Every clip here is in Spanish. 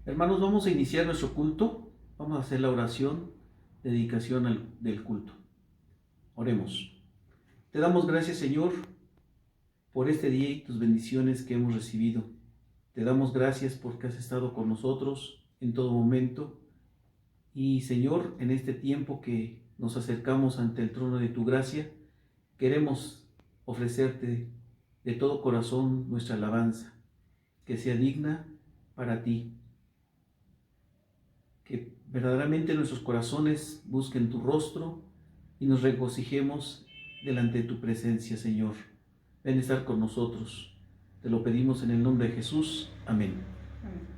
Hermanos, vamos a iniciar nuestro culto. Vamos a hacer la oración, dedicación del culto. Oremos. Te damos gracias, Señor, por este día y tus bendiciones que hemos recibido. Te damos gracias porque has estado con nosotros en todo momento. Y, Señor, en este tiempo que nos acercamos ante el trono de tu gracia, queremos ofrecerte de todo corazón nuestra alabanza, que sea digna para ti. Que verdaderamente nuestros corazones busquen tu rostro y nos regocijemos delante de tu presencia, Señor. Ven a estar con nosotros. Te lo pedimos en el nombre de Jesús. Amén. Amén.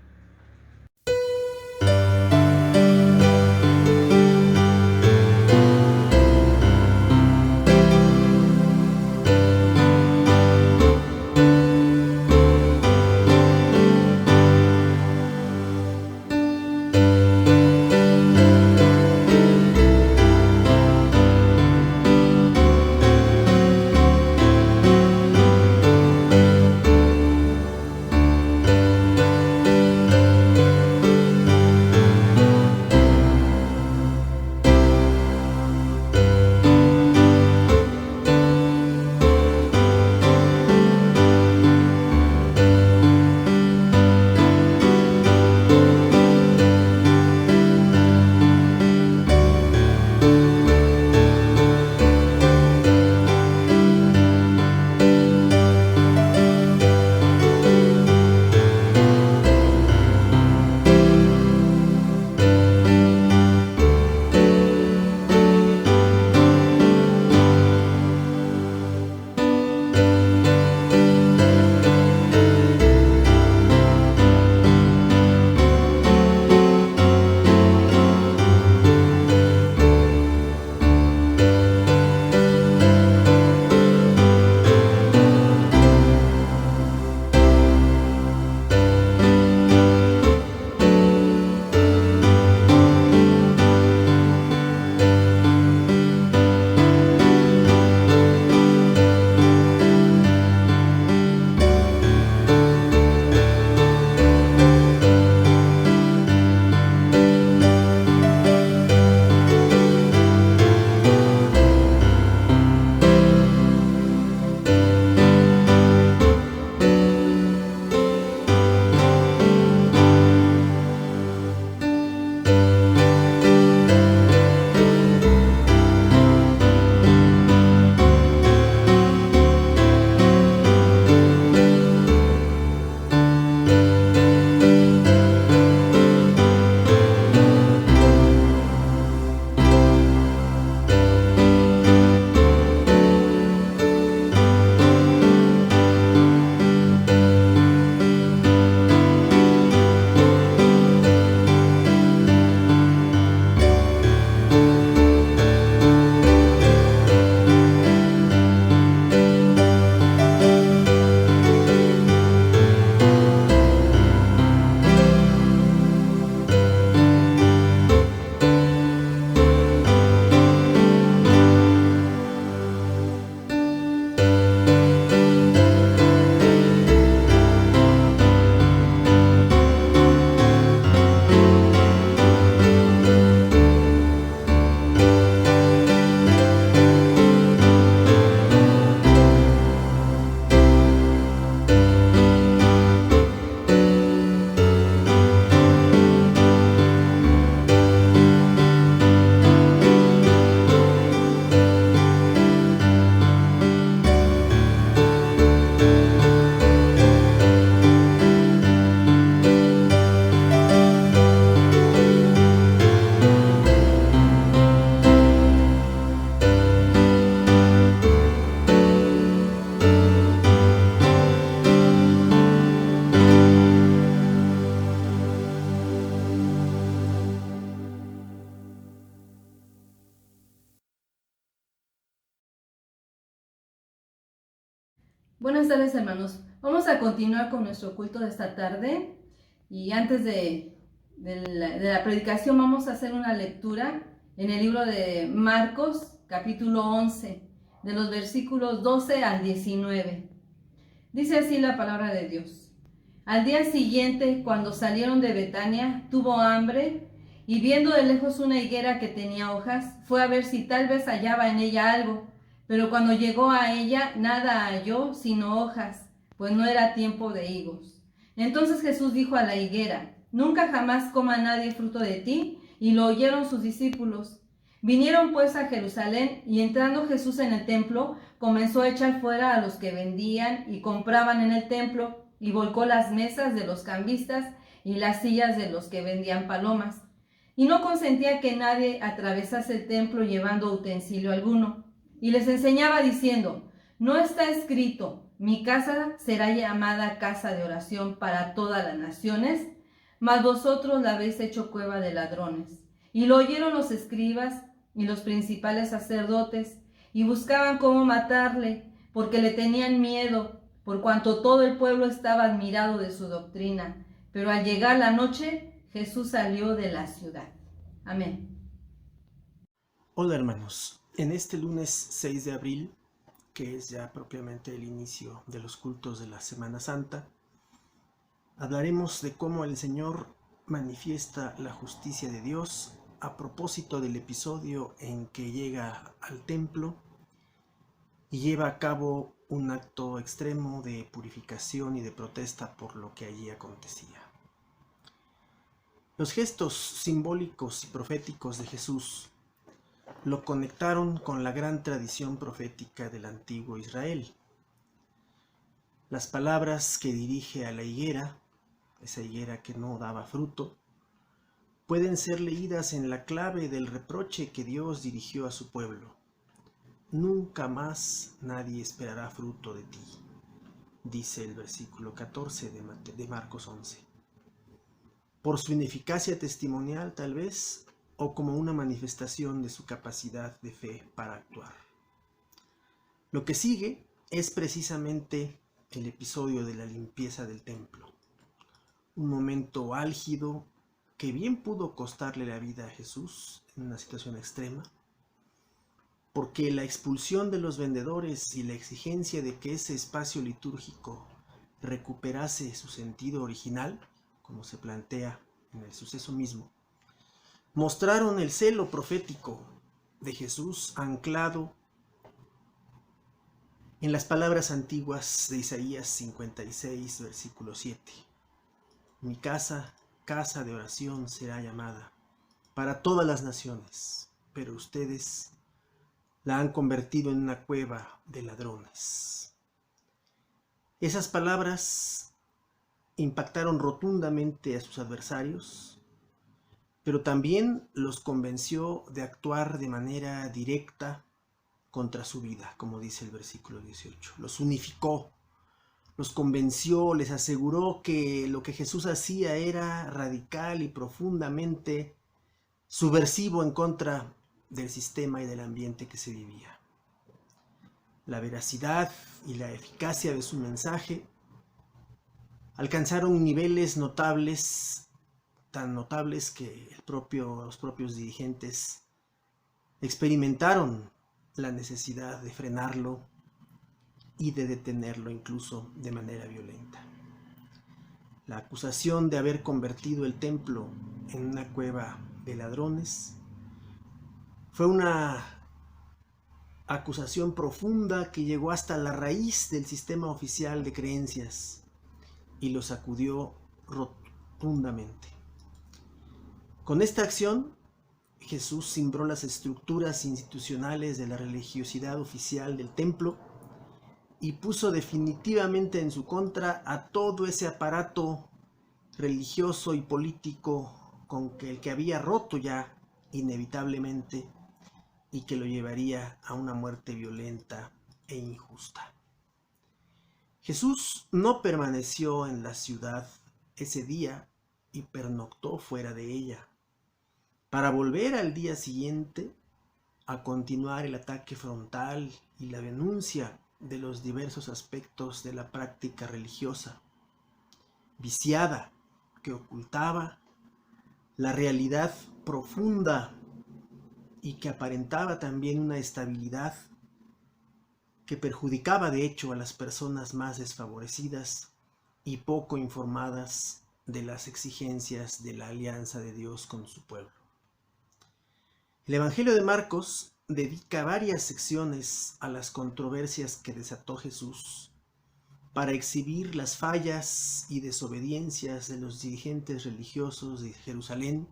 Buenas tardes, hermanos. Vamos a continuar con nuestro culto de esta tarde y antes de la predicación vamos a hacer una lectura en el libro de Marcos, capítulo 11, de los versículos 12 al 19. Dice así la palabra de Dios. Al día siguiente, cuando salieron de Betania, tuvo hambre y viendo de lejos una higuera que tenía hojas, fue a ver si tal vez hallaba en ella algo. Pero cuando llegó a ella, nada halló sino hojas, pues no era tiempo de higos. Entonces Jesús dijo a la higuera: Nunca jamás coma nadie fruto de ti. Y lo oyeron sus discípulos. Vinieron pues a Jerusalén, y entrando Jesús en el templo, comenzó a echar fuera a los que vendían y compraban en el templo, y volcó las mesas de los cambistas y las sillas de los que vendían palomas. Y no consentía que nadie atravesase el templo llevando utensilio alguno. Y les enseñaba diciendo: ¿No está escrito: mi casa será llamada casa de oración para todas las naciones? Mas vosotros la habéis hecho cueva de ladrones. Y lo oyeron los escribas y los principales sacerdotes, y buscaban cómo matarle, porque le tenían miedo, por cuanto todo el pueblo estaba admirado de su doctrina. Pero al llegar la noche, Jesús salió de la ciudad. Amén. Hola hermanos, en este lunes 6 de abril, que es ya propiamente el inicio de los cultos de la Semana Santa, hablaremos de cómo el Señor manifiesta la justicia de Dios a propósito del episodio en que llega al templo y lleva a cabo un acto extremo de purificación y de protesta por lo que allí acontecía. Los gestos simbólicos y proféticos de Jesús lo conectaron con la gran tradición profética del antiguo Israel. Las palabras que dirige a la higuera, esa higuera que no daba fruto, pueden ser leídas en la clave del reproche que Dios dirigió a su pueblo. Nunca más nadie esperará fruto de ti, dice el versículo 14 de Marcos 11. Por su ineficacia testimonial, tal vez, o como una manifestación de su capacidad de fe para actuar. Lo que sigue es precisamente el episodio de la limpieza del templo, un momento álgido que bien pudo costarle la vida a Jesús en una situación extrema, porque la expulsión de los vendedores y la exigencia de que ese espacio litúrgico recuperase su sentido original, como se plantea en el suceso mismo, mostraron el celo profético de Jesús anclado en las palabras antiguas de Isaías 56, versículo 7. Mi casa, casa de oración será llamada para todas las naciones, pero ustedes la han convertido en una cueva de ladrones. Esas palabras impactaron rotundamente a sus adversarios, pero también los convenció de actuar de manera directa contra su vida, como dice el versículo 18. Los unificó, los convenció, les aseguró que lo que Jesús hacía era radical y profundamente subversivo en contra del sistema y del ambiente que se vivía. La veracidad y la eficacia de su mensaje alcanzaron niveles notables, tan notables que los propios dirigentes experimentaron la necesidad de frenarlo y de detenerlo incluso de manera violenta. La acusación de haber convertido el templo en una cueva de ladrones fue una acusación profunda que llegó hasta la raíz del sistema oficial de creencias y lo sacudió rotundamente. Con esta acción, Jesús cimbró las estructuras institucionales de la religiosidad oficial del templo y puso definitivamente en su contra a todo ese aparato religioso y político con el que había roto ya inevitablemente y que lo llevaría a una muerte violenta e injusta. Jesús no permaneció en la ciudad ese día y pernoctó fuera de ella, para volver al día siguiente a continuar el ataque frontal y la denuncia de los diversos aspectos de la práctica religiosa, viciada, que ocultaba la realidad profunda y que aparentaba también una estabilidad que perjudicaba de hecho a las personas más desfavorecidas y poco informadas de las exigencias de la alianza de Dios con su pueblo. El Evangelio de Marcos dedica varias secciones a las controversias que desató Jesús para exhibir las fallas y desobediencias de los dirigentes religiosos de Jerusalén,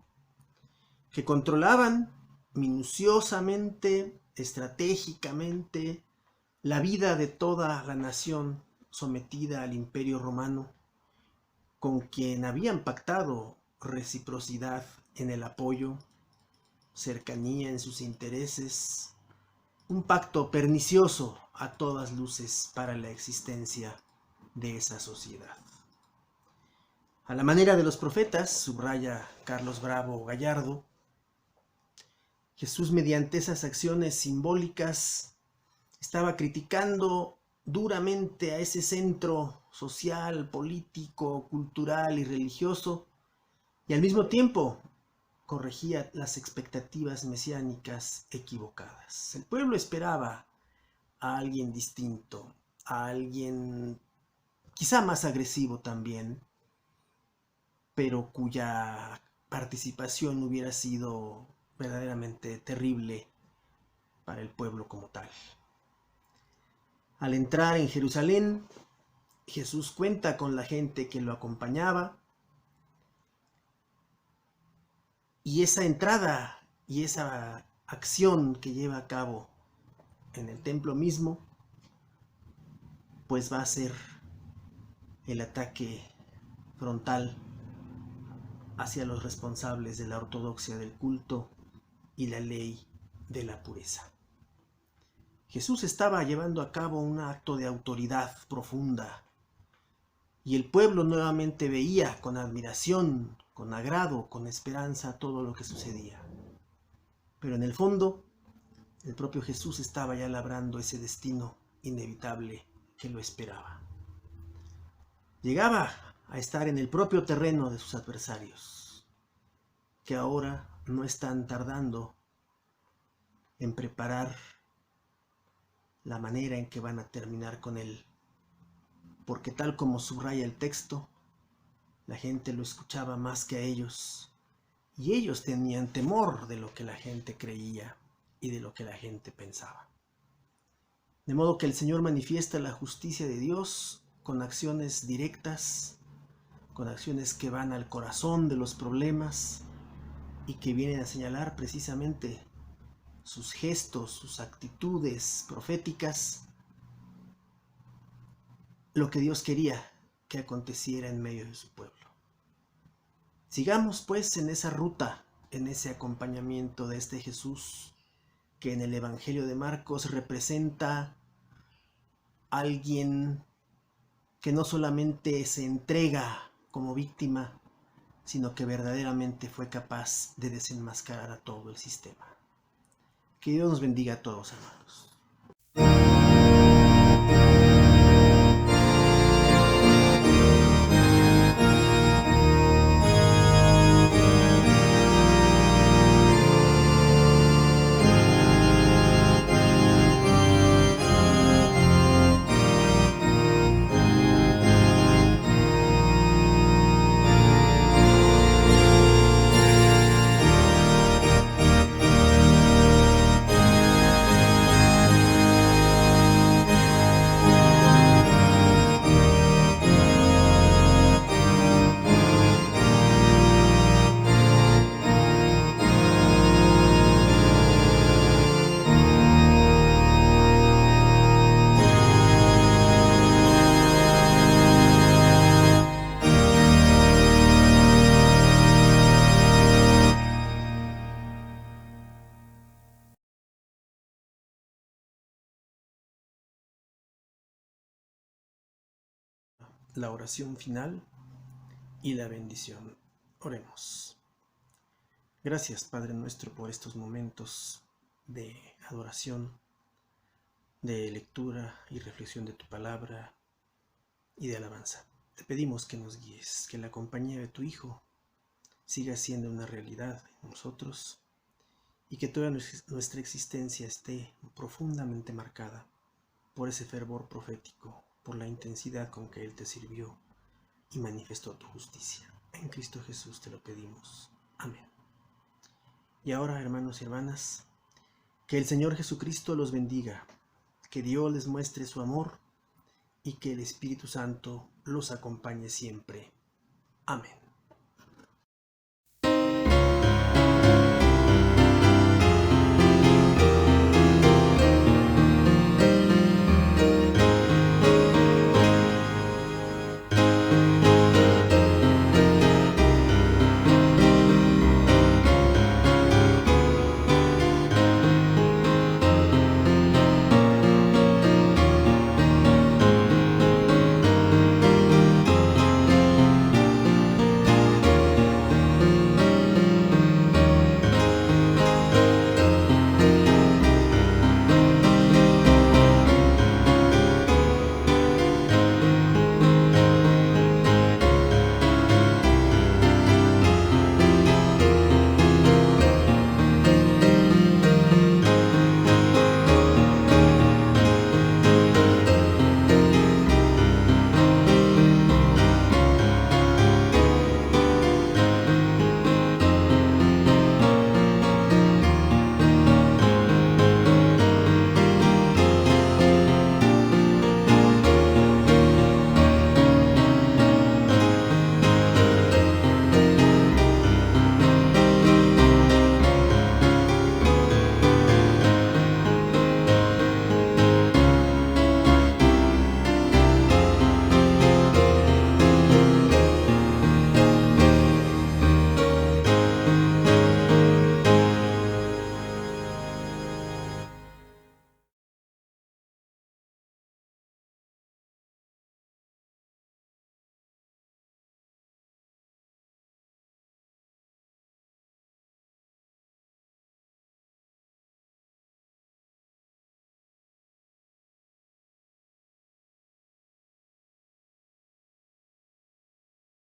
que controlaban minuciosamente, estratégicamente, la vida de toda la nación sometida al Imperio Romano, con quien habían pactado reciprocidad en el apoyo, cercanía en sus intereses, un pacto pernicioso a todas luces para la existencia de esa sociedad. A la manera de los profetas, subraya Carlos Bravo Gallardo, Jesús, mediante esas acciones simbólicas, estaba criticando duramente a ese centro social, político, cultural y religioso, y al mismo tiempo corregía las expectativas mesiánicas equivocadas. El pueblo esperaba a alguien distinto, a alguien quizá más agresivo también, pero cuya participación hubiera sido verdaderamente terrible para el pueblo como tal. Al entrar en Jerusalén, Jesús cuenta con la gente que lo acompañaba, y esa entrada y esa acción que lleva a cabo en el templo mismo, pues va a ser el ataque frontal hacia los responsables de la ortodoxia del culto y la ley de la pureza. Jesús estaba llevando a cabo un acto de autoridad profunda, y el pueblo nuevamente veía con admiración, con agrado, con esperanza todo lo que sucedía. Pero en el fondo, el propio Jesús estaba ya labrando ese destino inevitable que lo esperaba. Llegaba a estar en el propio terreno de sus adversarios, que ahora no están tardando en preparar la manera en que van a terminar con él, porque tal como subraya el texto, la gente lo escuchaba más que a ellos, y ellos tenían temor de lo que la gente creía y de lo que la gente pensaba. De modo que el Señor manifiesta la justicia de Dios con acciones directas, con acciones que van al corazón de los problemas y que vienen a señalar precisamente sus gestos, sus actitudes proféticas, lo que Dios quería que aconteciera en medio de su pueblo. Sigamos pues en esa ruta, en ese acompañamiento de este Jesús que en el Evangelio de Marcos representa a alguien que no solamente se entrega como víctima, sino que verdaderamente fue capaz de desenmascarar a todo el sistema. Que Dios nos bendiga a todos, hermanos. La oración final y la bendición. Oremos. Gracias, Padre nuestro, por estos momentos de adoración, de lectura y reflexión de tu palabra y de alabanza. Te pedimos que nos guíes, que la compañía de tu Hijo siga siendo una realidad en nosotros y que toda nuestra existencia esté profundamente marcada por ese fervor profético, por la intensidad con que Él te sirvió y manifestó tu justicia. En Cristo Jesús te lo pedimos. Amén. Y ahora, hermanos y hermanas, que el Señor Jesucristo los bendiga, que Dios les muestre su amor y que el Espíritu Santo los acompañe siempre. Amén.